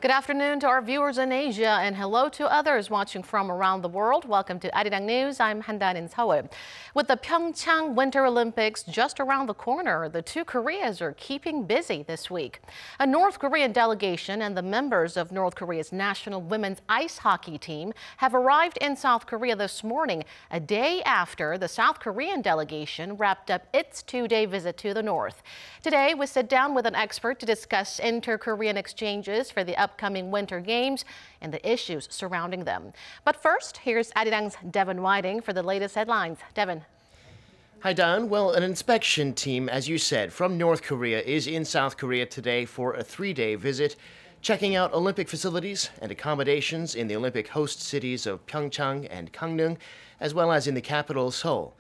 Good afternoon to our viewers in Asia and hello to others watching from around the world. Welcome to Arirang News. I'm Handan in Seoul. With the Pyeongchang Winter Olympics just around the corner, the two Koreas are keeping busy this week. A North Korean delegation and the members of North Korea's national women's ice hockey team have arrived in South Korea this morning, a day after the South Korean delegation wrapped up its two-day visit to the North. Today, we sit down with an expert to discuss inter-Korean exchanges for the upcoming Winter Games and the issues surrounding them. But first, here's Arirang's Devin Whiting for the latest headlines. Devin. Hi, Don. Well, an inspection team, as you said, from North Korea is in South Korea today for a three-day visit, checking out Olympic facilities and accommodations in the Olympic host cities of Pyeongchang and Gangneung, as well as in the capital, Seoul.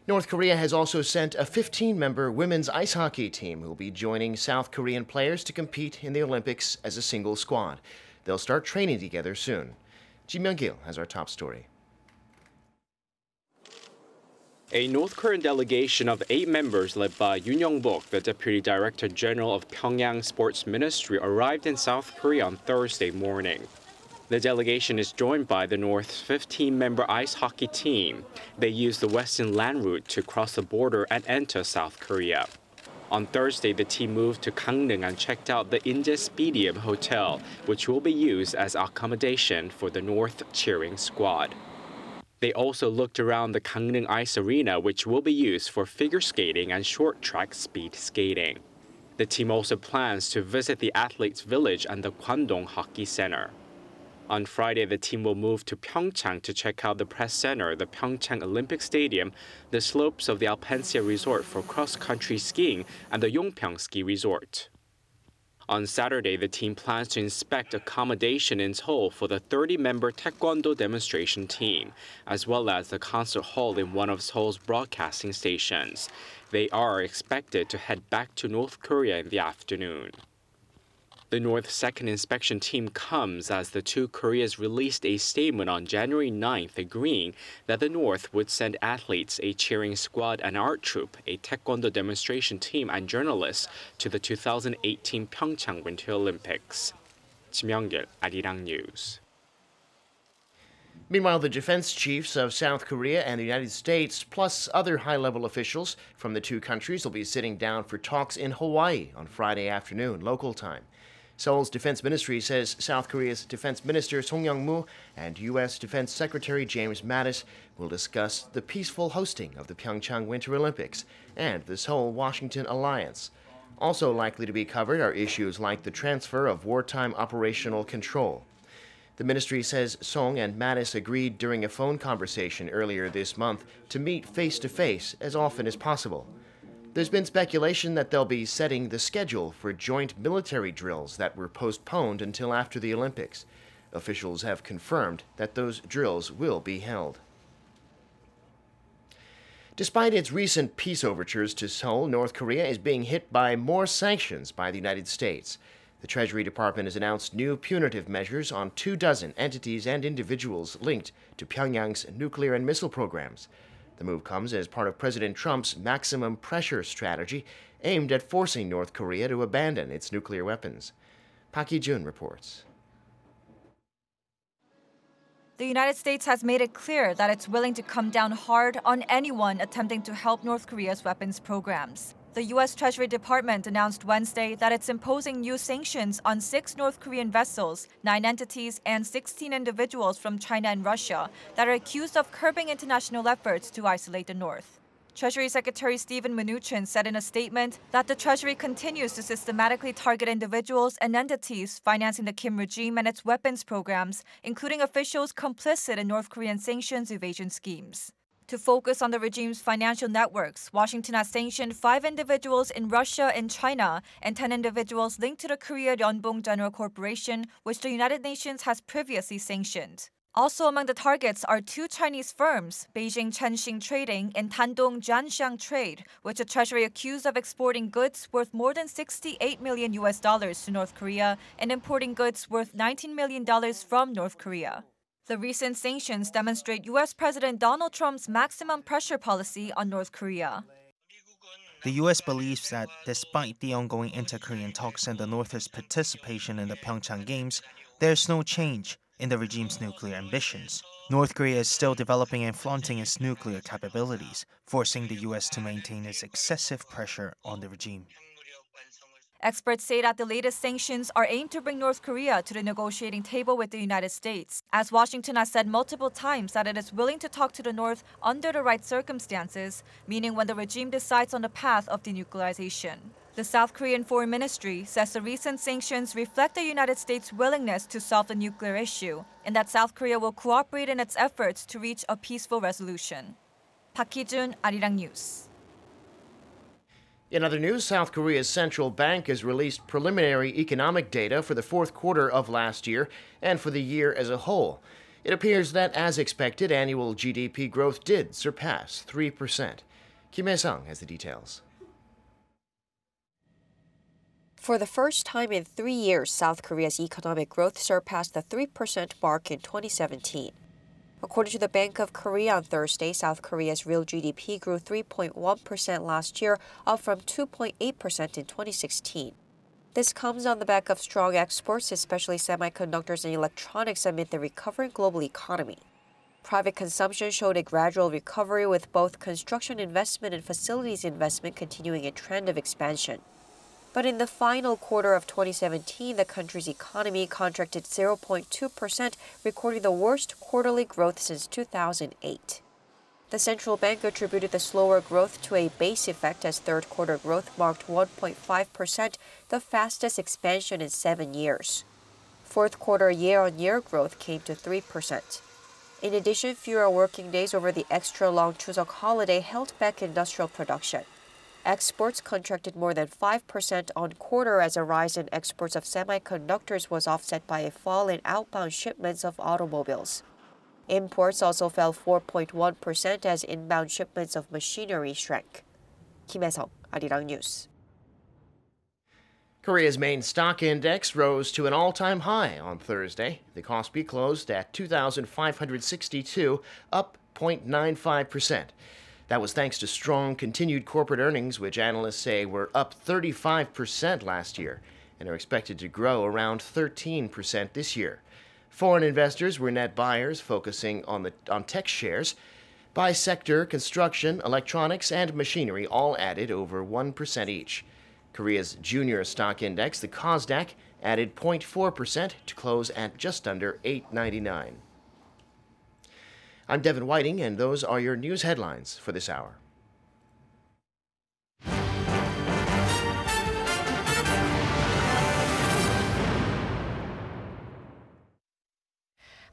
North Korea has also sent a 15-member women's ice hockey team who will be joining South Korean players to compete in the Olympics as a single squad. They'll start training together soon. Ji Myung-gil has our top story. A North Korean delegation of 8 members led by Yoon Young-bok, the Deputy Director General of Pyongyang Sports Ministry, arrived in South Korea on Thursday morning. The delegation is joined by the North's 15-member ice hockey team. They used the western land route to cross the border and enter South Korea. On Thursday, the team moved to Gangneung and checked out the Inje Hotel, which will be used as accommodation for the North cheering squad. They also looked around the Gangneung Ice Arena, which will be used for figure skating and short track speed skating. The team also plans to visit the Athletes Village and the Kwandong Hockey Center. On Friday, the team will move to Pyeongchang to check out the press center, the Pyeongchang Olympic Stadium, the slopes of the Alpensia Resort for cross-country skiing, and the Yongpyeong Ski Resort. On Saturday, the team plans to inspect accommodation in Seoul for the 30-member Taekwondo demonstration team, as well as the concert hall in one of Seoul's broadcasting stations. They are expected to head back to North Korea in the afternoon. The North's second inspection team comes as the two Koreas released a statement on January 9th agreeing that the North would send athletes, a cheering squad and art troupe, a taekwondo demonstration team and journalists to the 2018 Pyeongchang Winter Olympics. Ji Myung-gil, Arirang News. Meanwhile, the defense chiefs of South Korea and the United States, plus other high-level officials from the two countries, will be sitting down for talks in Hawaii on Friday afternoon, local time. Seoul's Defense Ministry says South Korea's Defense Minister Song Young-moo and U.S. Defense Secretary James Mattis will discuss the peaceful hosting of the Pyeongchang Winter Olympics and the Seoul-Washington alliance. Also likely to be covered are issues like the transfer of wartime operational control. The ministry says Song and Mattis agreed during a phone conversation earlier this month to meet face-to-face as often as possible. There's been speculation that they'll be setting the schedule for joint military drills that were postponed until after the Olympics. Officials have confirmed that those drills will be held. Despite its recent peace overtures to Seoul, North Korea is being hit by more sanctions by the United States. The Treasury Department has announced new punitive measures on 24 entities and individuals linked to Pyongyang's nuclear and missile programs. The move comes as part of President Trump's maximum pressure strategy aimed at forcing North Korea to abandon its nuclear weapons. Park Hee-jun reports. The United States has made it clear that it's willing to come down hard on anyone attempting to help North Korea's weapons programs. The U.S. Treasury Department announced Wednesday that it's imposing new sanctions on 6 North Korean vessels, 9 entities, and 16 individuals from China and Russia that are accused of curbing international efforts to isolate the North. Treasury Secretary Steven Mnuchin said in a statement that the Treasury continues to systematically target individuals and entities financing the Kim regime and its weapons programs, including officials complicit in North Korean sanctions evasion schemes. To focus on the regime's financial networks, Washington has sanctioned 5 individuals in Russia and China and 10 individuals linked to the Korea Yeonbong General Corporation, which the United Nations has previously sanctioned. Also among the targets are 2 Chinese firms, Beijing Chenxing Trading and Tandong Jianxiang Trade, which the Treasury accused of exporting goods worth more than $68 million to North Korea and importing goods worth $19 million from North Korea. The recent sanctions demonstrate U.S. President Donald Trump's maximum pressure policy on North Korea. The U.S. believes that despite the ongoing inter-Korean talks and the North's participation in the Pyeongchang Games, there's no change in the regime's nuclear ambitions. North Korea is still developing and flaunting its nuclear capabilities, forcing the U.S. to maintain its excessive pressure on the regime. Experts say that the latest sanctions are aimed to bring North Korea to the negotiating table with the United States, as Washington has said multiple times that it is willing to talk to the North under the right circumstances, meaning when the regime decides on the path of denuclearization. The South Korean Foreign Ministry says the recent sanctions reflect the United States' willingness to solve the nuclear issue, and that South Korea will cooperate in its efforts to reach a peaceful resolution. Park Hee-jun, Arirang News. In other news, South Korea's central bank has released preliminary economic data for the fourth quarter of last year and for the year as a whole. It appears that, as expected, annual GDP growth did surpass 3%. Kim Hae-sung has the details. For the first time in 3 years, South Korea's economic growth surpassed the 3% mark in 2017. According to the Bank of Korea on Thursday, South Korea's real GDP grew 3.1% last year, up from 2.8% in 2016. This comes on the back of strong exports, especially semiconductors and electronics, amid the recovering global economy. Private consumption showed a gradual recovery, with both construction investment and facilities investment continuing a trend of expansion. But in the final quarter of 2017, the country's economy contracted 0.2%, recording the worst quarterly growth since 2008. The central bank attributed the slower growth to a base effect, as third quarter growth marked 1.5%, the fastest expansion in 7 years. Fourth quarter year-on-year growth came to 3%. In addition, fewer working days over the extra long Chuseok holiday held back industrial production. Exports contracted more than 5% on quarter, as a rise in exports of semiconductors was offset by a fall in outbound shipments of automobiles. Imports also fell 4.1% as inbound shipments of machinery shrank. Kim Hae-sung, Arirang News. Korea's main stock index rose to an all-time high on Thursday. The Kospi closed at 2,562, up 0.95%. That was thanks to strong continued corporate earnings, which analysts say were up 35% last year and are expected to grow around 13% this year. Foreign investors were net buyers, focusing on tech shares. By sector, construction, electronics, and machinery all added over 1% each. Korea's junior stock index, the KOSDAQ, added 0.4% to close at just under 899. I'm Devin Whiting, and those are your news headlines for this hour.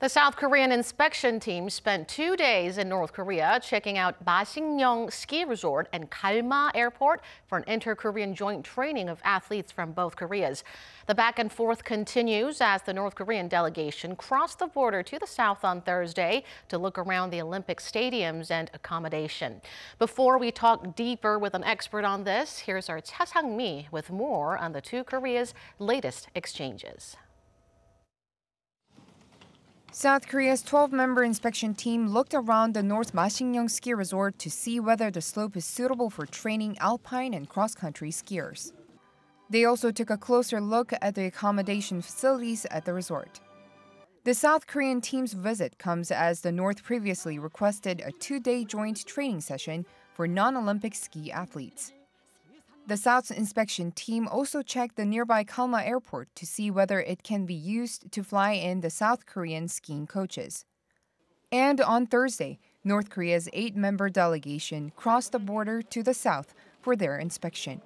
The South Korean inspection team spent 2 days in North Korea checking out Masikryong Ski Resort and Galma Airport for an inter-Korean joint training of athletes from both Koreas. The back and forth continues as the North Korean delegation crossed the border to the south on Thursday to look around the Olympic stadiums and accommodation. Before we talk deeper with an expert on this, here's our Cha Sang-mi with more on the two Koreas' latest exchanges. South Korea's 12-member inspection team looked around the North Masikryong Ski Resort to see whether the slope is suitable for training alpine and cross-country skiers. They also took a closer look at the accommodation facilities at the resort. The South Korean team's visit comes as the North previously requested a 2-day joint training session for non-Olympic ski athletes. The South's inspection team also checked the nearby Galma Airport to see whether it can be used to fly in the South Korean skiing coaches. And on Thursday, North Korea's 8-member delegation crossed the border to the south for their inspection.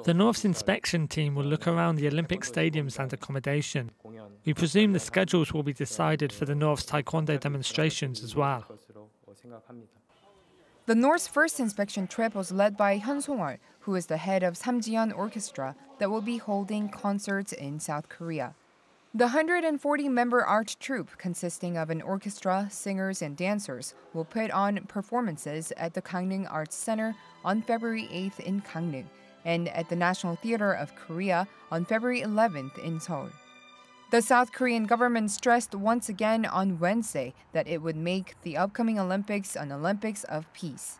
The North's inspection team will look around the Olympic stadiums and accommodation. We presume the schedules will be decided for the North's taekwondo demonstrations as well. The North's first inspection trip was led by Hyun Song-wol, who is the head of Samjian Orchestra that will be holding concerts in South Korea. The 140-member art troupe, consisting of an orchestra, singers, and dancers, will put on performances at the Gangneung Arts Center on February 8th in Gangneung and at the National Theater of Korea on February 11th in Seoul. The South Korean government stressed once again on Wednesday that it would make the upcoming Olympics an Olympics of peace.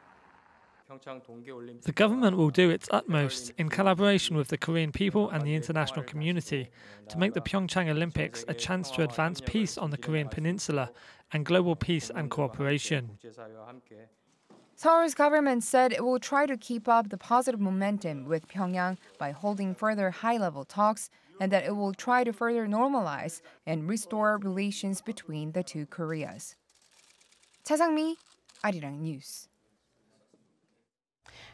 The government will do its utmost, in collaboration with the Korean people and the international community, to make the Pyeongchang Olympics a chance to advance peace on the Korean peninsula and global peace and cooperation. Seoul's government said it will try to keep up the positive momentum with Pyongyang by holding further high-level talks, and that it will try to further normalize and restore relations between the two Koreas. Cha Sang-mi, Arirang News.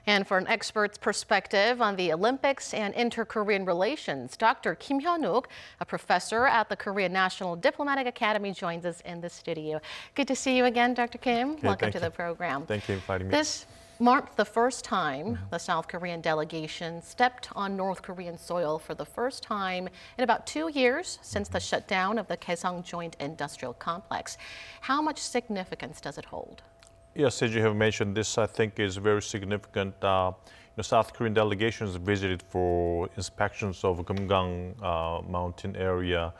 And for an expert's perspective on the Olympics and inter-Korean relations, Dr. Kim Hyun-wook, a professor at the Korean National Diplomatic Academy, joins us in the studio. Good to see you again, Dr. Kim. Okay, welcome to the program. Thank you for inviting me. This marked the first time the South Korean delegation stepped on North Korean soil for the first time in about 2 years since the shutdown of the Kaesong Joint Industrial Complex. How much significance does it hold? Yes, as you have mentioned, this I think is very significant. The South Korean delegations visited for inspections of Gumgang mountain area,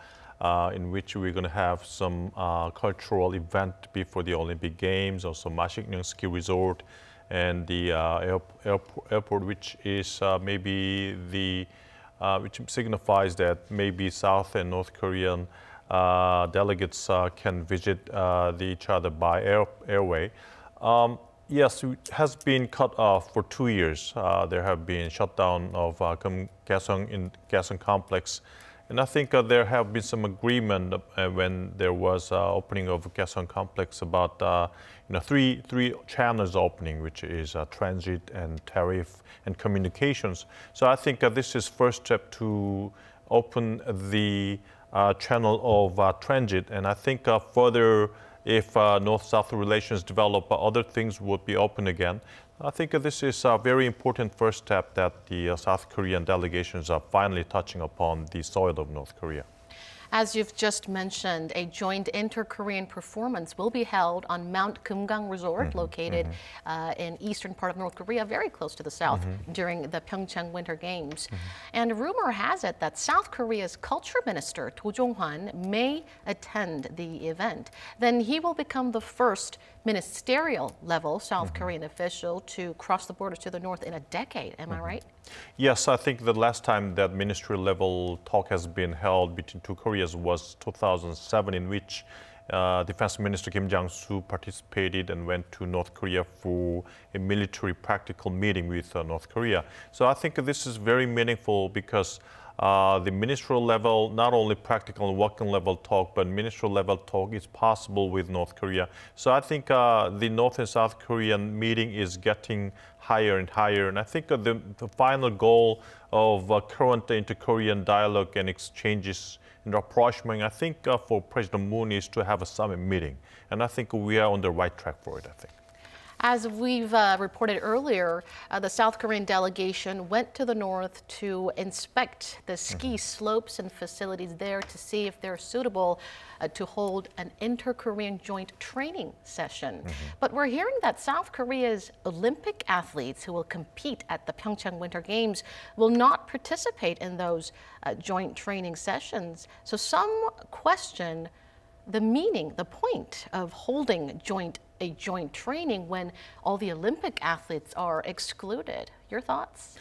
in which we're going to have some cultural event before the Olympic Games, also Masiknyang ski resort, and the airport, which is maybe the which signifies that maybe South and North Korean delegates can visit each other by airway. Yes, it has been cut off for 2 years. There have been shutdown of Kaesong complex, and I think there have been some agreement when there was opening of Kaesong complex about three channels opening, which is transit and tariff and communications. So I think this is first step to open the channel of transit, and I think further, if North-South relations develop, other things would be open again. I think this is a very important first step that the South Korean delegations are finally touching upon the soil of North Korea. As you've just mentioned, a joint inter-Korean performance will be held on Mount Kumgang Resort, located in eastern part of North Korea, very close to the south, during the Pyeongchang Winter Games. And rumor has it that South Korea's culture minister, Do Jong-hwan, may attend the event. Then he will become the first ministerial level South Korean official to cross the border to the north in a decade. Am I right? Yes, I think the last time that ministerial level talk has been held between two Koreas was 2007, in which Defense Minister Kim Jang-soo participated and went to North Korea for a military practical meeting with North Korea. So I think this is very meaningful because the ministerial level, not only practical and working level talk, but ministerial level talk is possible with North Korea. So I think the North and South Korean meeting is getting higher and higher. And I think the final goal of current inter-Korean dialogue and exchanges and rapprochement, I think for President Moon is to have a summit meeting. And I think we are on the right track for it, I think. As we've reported earlier, the South Korean delegation went to the north to inspect the ski slopes and facilities there to see if they're suitable to hold an inter-Korean joint training session. But we're hearing that South Korea's Olympic athletes who will compete at the Pyeongchang Winter Games will not participate in those joint training sessions. So some question the meaning, the point of holding a joint training when all the Olympic athletes are excluded. Your thoughts?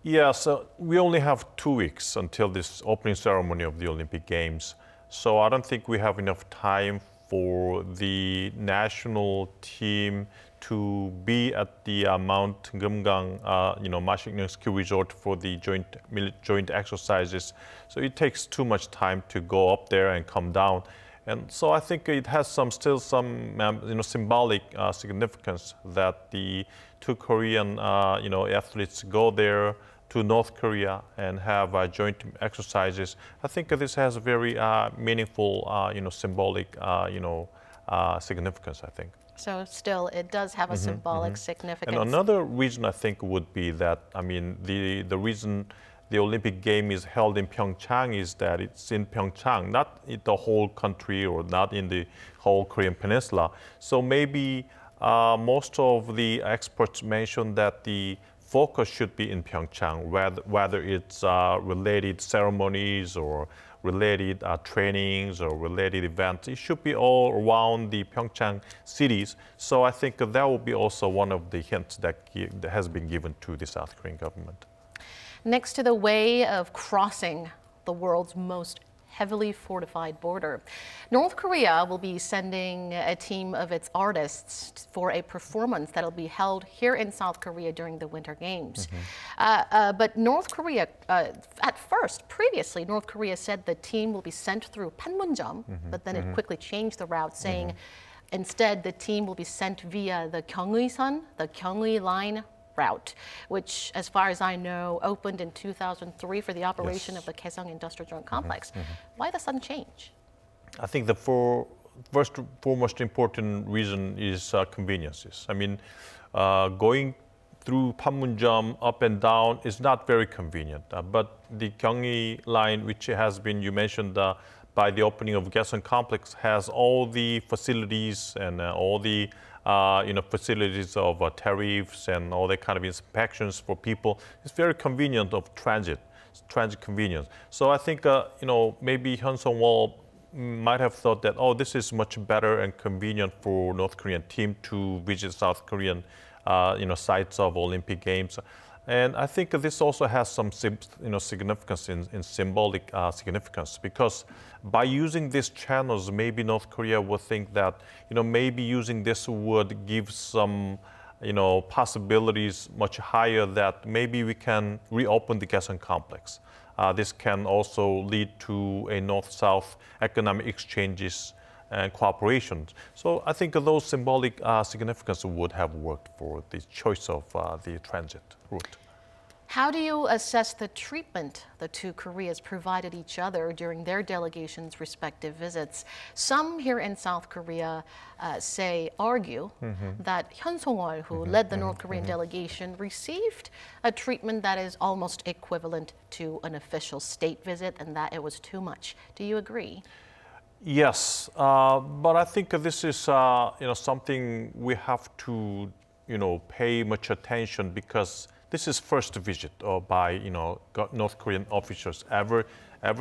Yeah, so we only have 2 weeks until this opening ceremony of the Olympic Games. So I don't think we have enough time for the national team to be at the Mount Gumgang, Masiknyang ski resort for the joint exercises. So it takes too much time to go up there and come down. And so I think it has still some symbolic significance that the two Korean athletes go there to North Korea and have joint exercises. I think this has a very meaningful, symbolic, significance, I think. So still, it does have a symbolic significance. And another reason I think would be that, the reason the Olympic game is held in Pyeongchang is that it's in Pyeongchang, not in the whole country or not in the whole Korean peninsula. So maybe most of the experts mentioned that the focus should be in Pyeongchang, whether it's related ceremonies or related trainings or related events. It should be all around the Pyeongchang cities. So I think that will be also one of the hints that has been given to the South Korean government. Next to the way of crossing the world's most heavily fortified border, North Korea will be sending a team of its artists for a performance that'll be held here in South Korea during the Winter Games. But North Korea, previously, North Korea said the team will be sent through Panmunjom, but then it quickly changed the route, saying instead the team will be sent via the Gyeongui-sun, the Gyeongui Line route, which, as far as I know, opened in 2003 for the operation of the Kaesong Industrial Joint Complex. Why the sudden change? I think the first foremost important reason is conveniences. I mean, going through Panmunjom up and down is not very convenient. But the Gyeongui Line, which has been, you mentioned, by the opening of Kaesong Complex, has all the facilities and all the facilities of tariffs and all that kind of inspections for people. It's very convenient of transit convenience. So I think, maybe Hyun Sung-wol might have thought that, oh, this is much better and convenient for North Korean team to visit South Korean, sites of Olympic Games. And I think this also has some, significance in symbolic significance, because by using these channels, maybe North Korea would think that, maybe using this would give some, possibilities much higher that maybe we can reopen the Kaesong Complex. This can also lead to a North-South economic exchanges and cooperation. So I think those symbolic significance would have worked for the choice of the transit route. How do you assess the treatment the two Koreas provided each other during their delegations' respective visits? Some here in South Korea argue that Hyun Sung-wol, who led the North Korean delegation, received a treatment that is almost equivalent to an official state visit, and that it was too much. Do you agree? Yes, but I think this is something we have to pay much attention, because this is first visit by North Korean officials ever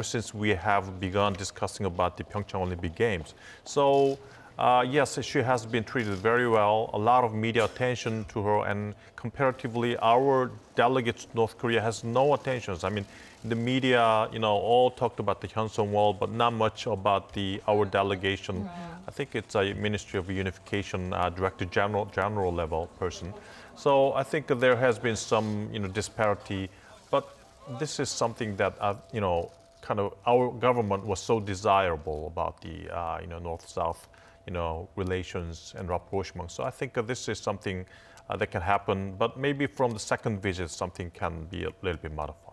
since we have begun discussing about the Pyeongchang Olympic Games. So yes, she has been treated very well. A lot of media attention to her, and comparatively, our delegates to North Korea has no attentions. I mean, the media, all talked about the Hyun Sung-wol, but not much about our delegation. I think it's a Ministry of Unification Director General level person. So I think there has been some, disparity, but this is something that, kind of our government was so desirable about the, North-South, relations and rapprochement. So I think this is something that can happen, but maybe from the second visit, something can be a little bit modified.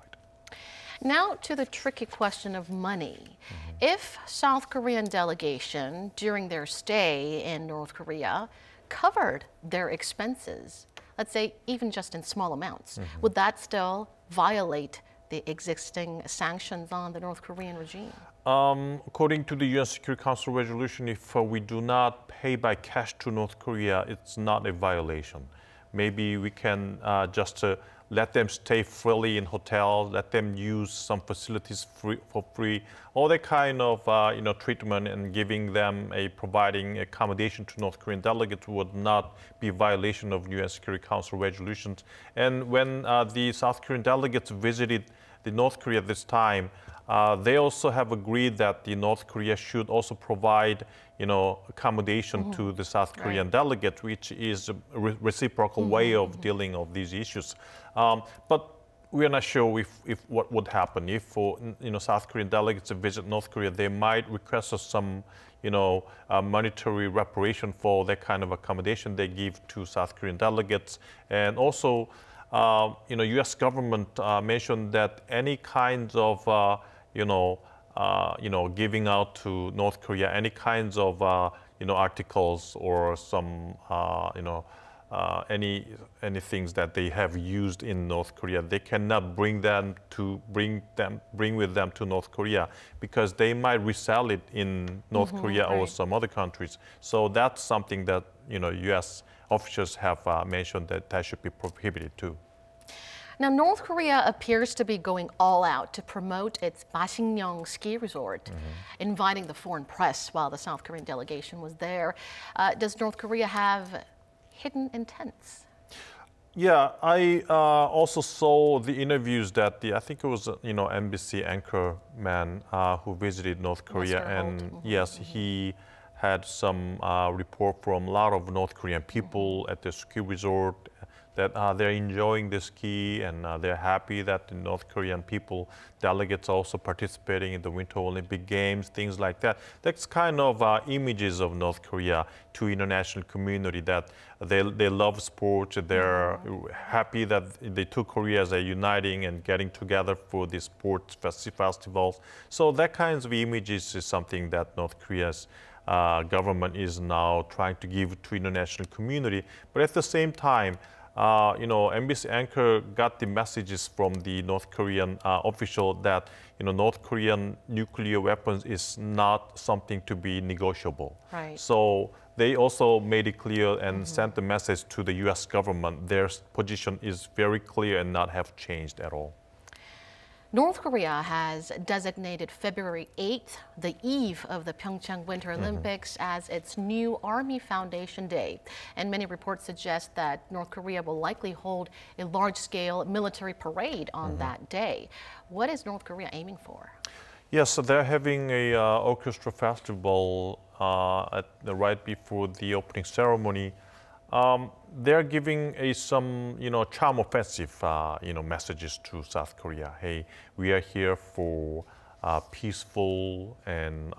Now to the tricky question of money. If South Korean delegation, during their stay in North Korea, covered their expenses, let's say even just in small amounts, would that still violate the existing sanctions on the North Korean regime? According to the UN Security Council resolution, if we do not pay by cash to North Korea, it's not a violation. Maybe we can just let them stay freely in hotels, let them use some facilities for free. All that kind of treatment and giving them providing accommodation to North Korean delegates would not be a violation of UN Security Council resolutions. And when the South Korean delegates visited the North Korea this time, they also have agreed that the North Korea should also provide, accommodation to the South Korean delegate, which is a reciprocal way of dealing with these issues. But we are not sure if what would happen if, South Korean delegates visit North Korea. They might request some, monetary reparation for that kind of accommodation they give to South Korean delegates, and also. U.S. government mentioned that any kinds of, giving out to North Korea, any kinds of, articles or some, any things that they have used in North Korea, they cannot bring with them to North Korea, because they might resell it in North Korea or some other countries. So that's something that, U.S. officials have mentioned that should be prohibited too. Now, North Korea appears to be going all out to promote its Masikryong ski resort, inviting the foreign press while the South Korean delegation was there. Does North Korea have hidden intents? Yeah, I also saw the interviews that I think it was NBC anchor man who visited North Korea, and yes, he had some report from a lot of North Korean people at the ski resort that they're enjoying the ski and they're happy that the North Korean people, delegates also participating in the Winter Olympic Games, things like that. That's kind of images of North Korea to international community, that they love sports, they're happy that the two Koreas are uniting and getting together for these sports festivals. So that kinds of images is something that North Korea's government is now trying to give to international community. But at the same time, NBC anchor got the messages from the North Korean official that North Korean nuclear weapons is not something to be negotiable. Right. So they also made it clear and sent the message to the U.S. government. Their position is very clear and not have changed at all. North Korea has designated February 8th, the eve of the Pyeongchang Winter Olympics, as its new Army Foundation Day. And many reports suggest that North Korea will likely hold a large-scale military parade on that day. What is North Korea aiming for? Yes, so they're having a orchestra festival right before the opening ceremony. They're giving some, charm offensive, messages to South Korea. Hey, we are here for peaceful and,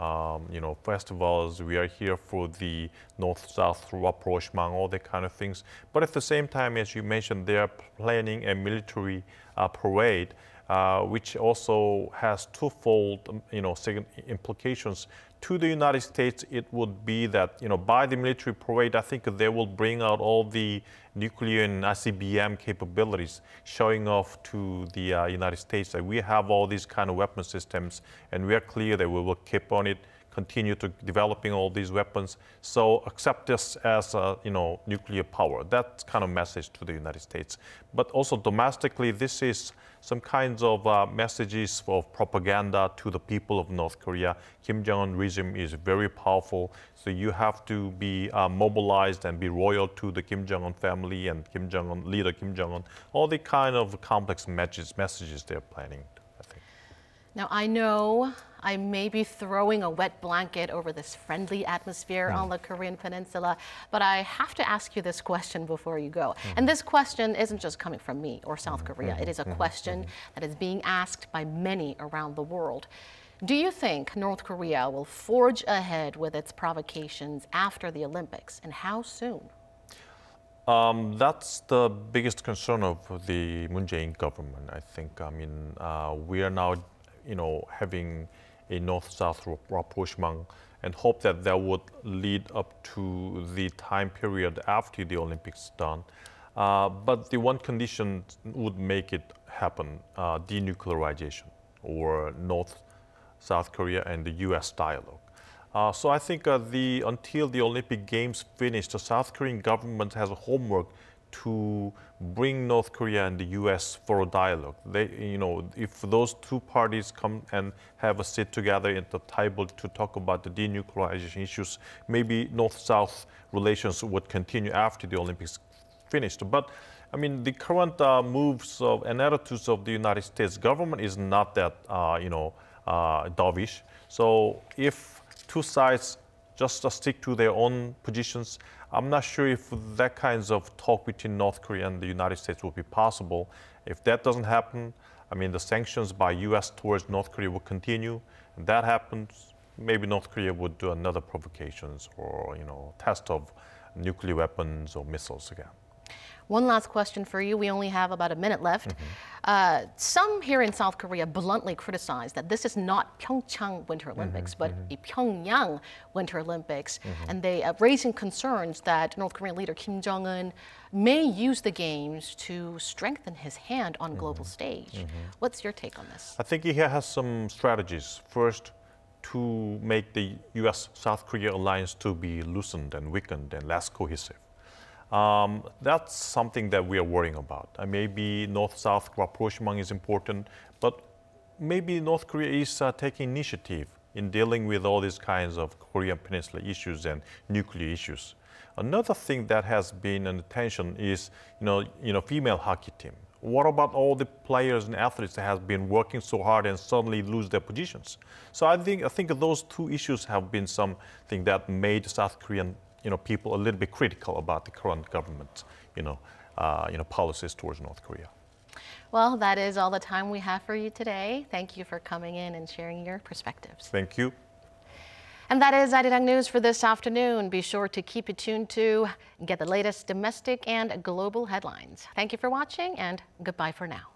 festivals. We are here for the North-South rapprochement, all that kind of things. But at the same time, as you mentioned, they are planning a military parade, which also has twofold, implications. To the United States, it would be that, by the military parade, I think they will bring out all the nuclear and ICBM capabilities, showing off to the United States that we have all these kind of weapon systems, and we are clear that we will keep on it, continue to developing all these weapons. So accept this as nuclear power. That kind of message to the United States. But also domestically, this is some kinds of messages of propaganda to the people of North Korea. Kim Jong-un regime is very powerful, so you have to be mobilized and be loyal to the Kim Jong-un family and Kim Jong-un, leader Kim Jong-un. All the kind of complex messages they're planning, I think. Now, I know I may be throwing a wet blanket over this friendly atmosphere on the Korean Peninsula, but I have to ask you this question before you go. And this question isn't just coming from me or South Korea. It is a question that is being asked by many around the world. Do you think North Korea will forge ahead with its provocations after the Olympics, and how soon? That's the biggest concern of the Moon Jae-in government, I think. I mean, we are now, having a North-South rapprochement, and hope that that would lead up to the time period after the Olympics done. But the one condition would make it happen, denuclearization, or North-South Korea and the U.S. dialogue. So I think until the Olympic Games finish, the South Korean government has a homework to bring North Korea and the U.S. for a dialogue. They, if those two parties come and have a sit together at the table to talk about the denuclearization issues, maybe North-South relations would continue after the Olympics finished. But I mean, the current moves and attitudes of the United States government is not that, dovish. So if two sides just stick to their own positions, I'm not sure if that kinds of talk between North Korea and the United States will be possible. If that doesn't happen, I mean, the sanctions by U.S. towards North Korea will continue. If that happens, maybe North Korea would do another provocations or, test of nuclear weapons or missiles again. One last question for you. We only have about a minute left. Some here in South Korea bluntly criticize that this is not Pyeongchang Winter Olympics, but a Pyongyang Winter Olympics. And they are raising concerns that North Korean leader Kim Jong-un may use the games to strengthen his hand on global stage. What's your take on this? I think he has some strategies. First, to make the U.S.-South Korea alliance to be loosened and weakened and less cohesive. That's something that we are worrying about. Maybe North-South rapprochement is important, but maybe North Korea is taking initiative in dealing with all these kinds of Korean Peninsula issues and nuclear issues. Another thing that has been an attention is, female hockey team. What about all the players and athletes that have been working so hard and suddenly lose their positions? So I think those two issues have been something that made South Korean people a little bit critical about the current government policies towards North Korea. Well, that is all the time we have for you today. Thank you for coming in and sharing your perspectives. Thank you. And that is Arirang News for this afternoon. Be sure to keep it tuned to get the latest domestic and global headlines. Thank you for watching, and goodbye for now.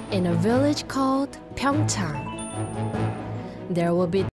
In a village called Pyeongchang, there will be